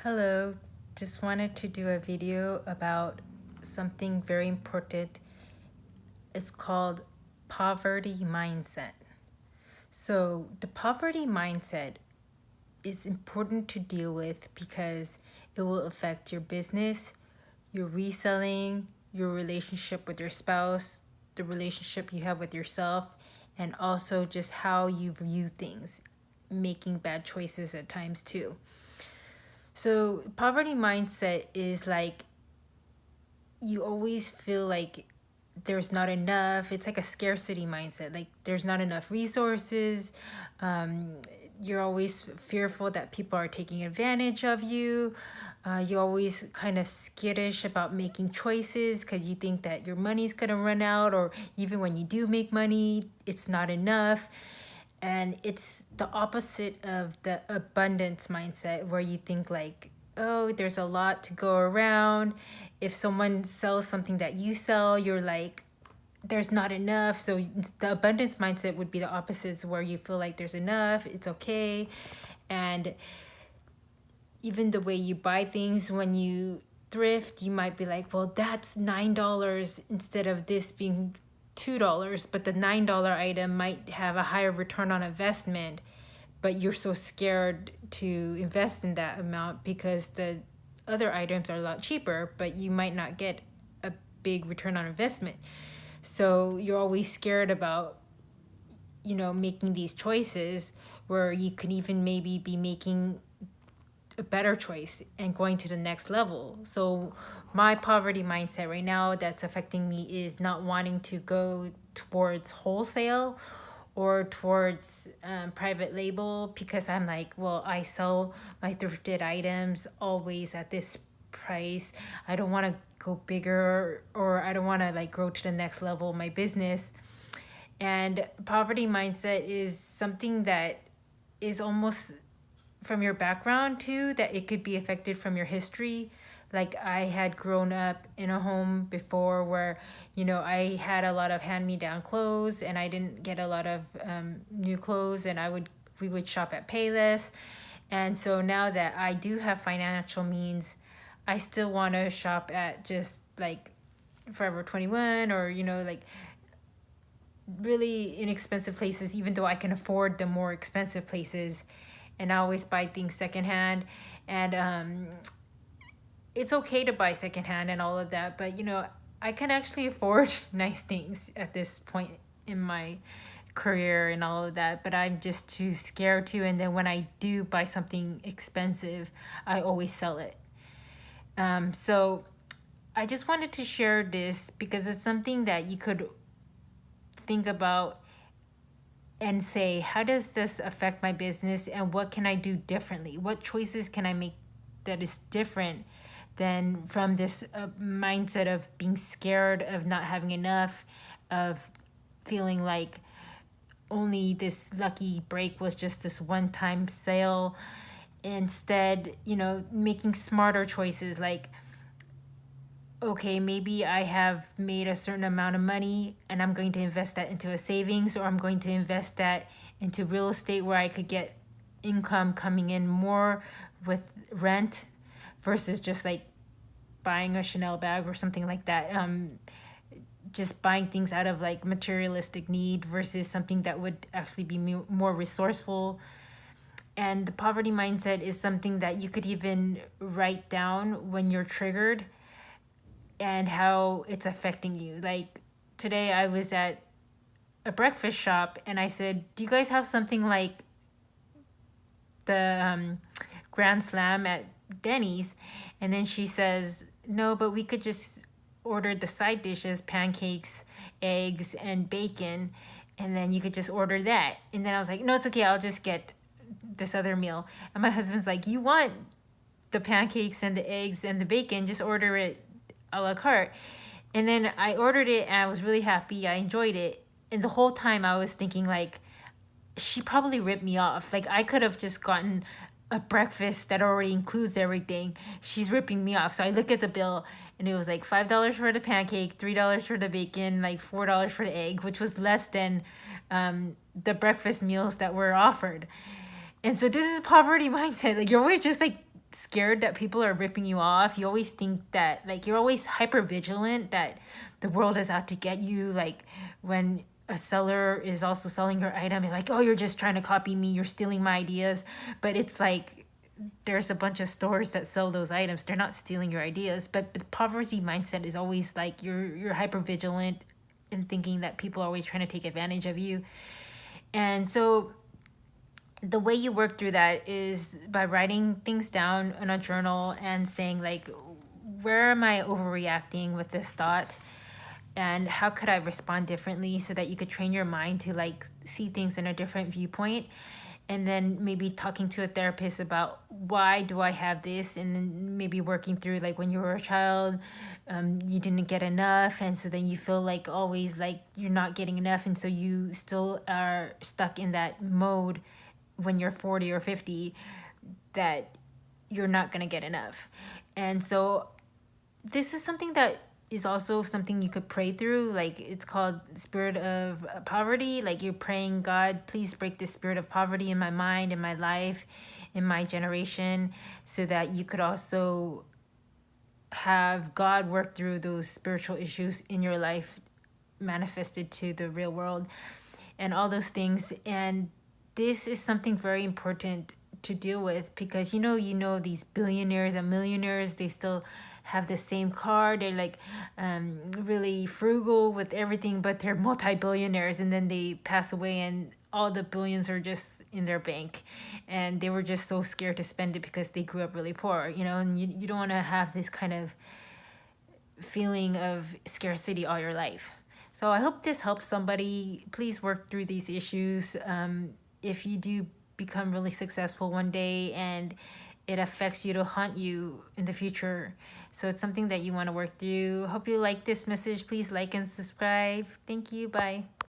Hello, just wanted to do a video about something very important. It's called poverty mindset. So, the poverty mindset is important to deal with because it will affect your business, your reselling, your relationship with your spouse, the relationship you have with yourself, and also just how you view things, making bad choices at times too. So, poverty mindset is like you always feel like there's not enough. It's like a scarcity mindset. Like there's not enough resources. Um, you're always fearful that people are taking advantage of you. You're always kind of skittish about making choices because you think that your money's going to run out, or even when you do make money, it's not enough. And it's the opposite of the abundance mindset where you think like, oh, there's a lot to go around. If someone sells something that you sell, you're like, there's not enough. So the abundance mindset would be the opposites, where you feel like there's enough, it's okay. And even the way you buy things, when you thrift, you might be like, well, that's $9 instead of this being $2, but the $9 item might have a higher return on investment, but you're so scared to invest in that amount because the other items are a lot cheaper, but you might not get a big return on investment. So you're always scared about, making these choices where you could even maybe be making a better choice and going to the next level. So my poverty mindset right now that's affecting me is not wanting to go towards wholesale or towards private label, because I'm like, well, I sell my thrifted items always at this price. I don't want to go bigger, or I don't want to like grow to the next level of my business. And poverty mindset is something that is almost from your background too, that it could be affected from your history. Like I had grown up in a home before where, I had a lot of hand-me-down clothes and I didn't get a lot of new clothes, and we would shop at Payless. And so now that I do have financial means, I still want to shop at just like Forever 21, or like really inexpensive places, even though I can afford the more expensive places. And I always buy things secondhand. And it's okay to buy secondhand and all of that, but I can actually afford nice things at this point in my career and all of that, but I'm just too scared to. And then when I do buy something expensive, I always sell it. So I just wanted to share this because it's something that you could think about and say, how does this affect my business and what can I do differently? What choices can I make that is different than from this mindset of being scared of not having enough, of feeling like only this lucky break was just this one-time sale. Instead, making smarter choices like, okay, maybe I have made a certain amount of money and I'm going to invest that into a savings, or I'm going to invest that into real estate where I could get income coming in more with rent versus just like buying a Chanel bag or something like that. Just buying things out of like materialistic need versus something that would actually be more resourceful. And the poverty mindset is something that you could even write down when you're triggered and how it's affecting you. Like today I was at a breakfast shop and I said, do you guys have something like the Grand Slam at Denny's? And then she says, no, but we could just order the side dishes, pancakes, eggs, and bacon, and then you could just order that. And then I was like, no, it's okay, I'll just get this other meal. And my husband's like, you want the pancakes and the eggs and the bacon, just order it a la carte. And then I ordered it and I was really happy. I enjoyed it. And the whole time I was thinking like, she probably ripped me off. Like I could have just gotten a breakfast that already includes everything. She's ripping me off. So I look at the bill and it was like $5 for the pancake, $3 for the bacon, like $4 for the egg, which was less than the breakfast meals that were offered. And so this is poverty mindset. Like you're always just like scared that people are ripping you off. You always think that, like, you're always hyper vigilant that the world is out to get you. Like, when a seller is also selling your item, you're like, oh, you're just trying to copy me, you're stealing my ideas. But it's like, there's a bunch of stores that sell those items, they're not stealing your ideas. But the poverty mindset is always like, you're hyper vigilant and thinking that people are always trying to take advantage of you. And so the way you work through that is by writing things down in a journal and saying, like, where am I overreacting with this thought, and how could I respond differently, so that you could train your mind to, like, see things in a different viewpoint. And then maybe talking to a therapist about, why do I have this, and then maybe working through, like, when you were a child, you didn't get enough, and so then you feel like always like you're not getting enough, and so you still are stuck in that mode when you're 40 or 50, that you're not going to get enough. And so this is something that is also something you could pray through. Like, it's called spirit of poverty. Like, you're praying, God, please break the spirit of poverty in my mind, in my life, in my generation, so that you could also have God work through those spiritual issues in your life manifested to the real world, and all those things. And this is something very important to deal with, because you know these billionaires and millionaires, they still have the same car. They're like really frugal with everything, but they're multi-billionaires, and then they pass away and all the billions are just in their bank, and they were just so scared to spend it because they grew up really poor, and you don't want to have this kind of feeling of scarcity all your life. So I hope this helps somebody. Please work through these issues. If you do become really successful one day and it affects you to haunt you in the future, so it's something that you want to work through. Hope you like this message. Please like and subscribe. Thank you. Bye.